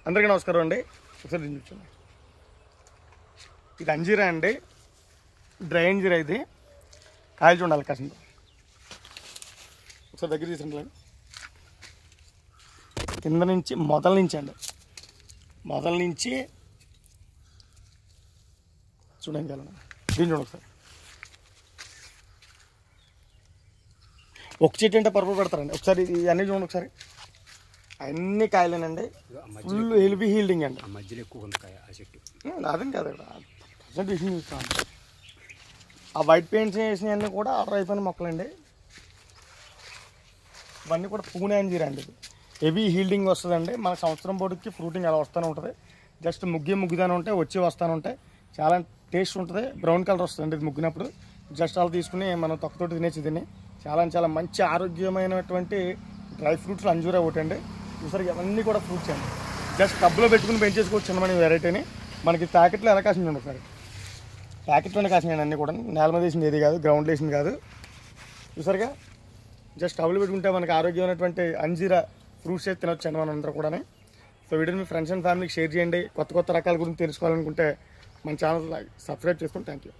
అందరికీ నమస్కారం అండి. ఒకసారి దీన్ని చూడండి. ఇది అంజీరా అండి, డ్రై అంజీరా. ఇది కాయలు చూడాలి కాసింది. ఒకసారి దగ్గర తీసుకుంటాను. కింద నుంచి మొదల నుంచి అండి, మొదల నుంచి చూడండి. దీన్ని చూడండి ఒకసారి. ఒక చెట్టు అంటే పరుపు పెడతారండి. ఒకసారి ఇవన్నీ చూడండి ఒకసారి. అన్ని కాయలేనండి, ఫుల్ హెల్బీ హీల్డింగ్ అండి. మధ్యలో ఎక్కువ ఉంది కాయ ఆ చెట్టు. అదేం కాదు ఇక్కడ ప్రజెంట్ విషయం చూస్తాను. ఆ వైట్ పెయింట్స్ వేసినవన్నీ కూడా ఆర్డర్ అయిపోయిన మొక్కలండి. ఇవన్నీ కూడా పూణే అంజీరా అండి. ఇది హెవీ హీల్డింగ్ వస్తుందండి. మన సంవత్సరం పొడికి ఫ్రూటింగ్ అలా వస్తూనే ఉంటుంది. జస్ట్ ముగ్గుదానే ఉంటాయి, వచ్చి వస్తూనే ఉంటాయి. చాలా టేస్ట్ ఉంటుంది. బ్రౌన్ కలర్ వస్తుందండి ఇది ముగ్గినప్పుడు. జస్ట్ అలా తీసుకుని మనం తొక్కతోటి తినేసి తిని చాలా మంచి ఆరోగ్యమైనటువంటి డ్రై ఫ్రూట్స్ అంజూరా ఒకటి అండి. చూసారు ఇవన్నీ కూడా ఫ్రూట్స్ అండి. జస్ట్ టబ్లో పెట్టుకుని పెంచేసుకోవచ్చు చిన్నమైన వెరైటీని. మనకి ప్యాకెట్లో ఎలా కాసింది ఉండదు సార్. ప్యాకెట్లోనే కాసినాయి అన్నీ కూడా. నేల మీద వేసింది ఏది కాదు, గ్రౌండ్ వేసింది కాదు. చూసారుగా, జస్ట్ టబ్లో పెట్టుకుంటే మనకి ఆరోగ్యమైనటువంటి అంజీరా ఫ్రూట్స్ అయితే తినొచ్చు అండి మనం అందరూ కూడా. సో వీడియోని మీ ఫ్రెండ్స్ అండ్ ఫ్యామిలీకి షేర్ చేయండి. కొత్త రకాల గురించి తెలుసుకోవాలనుకుంటే మన ఛానల్ సబ్స్క్రైబ్ చేసుకోండి. Thank you.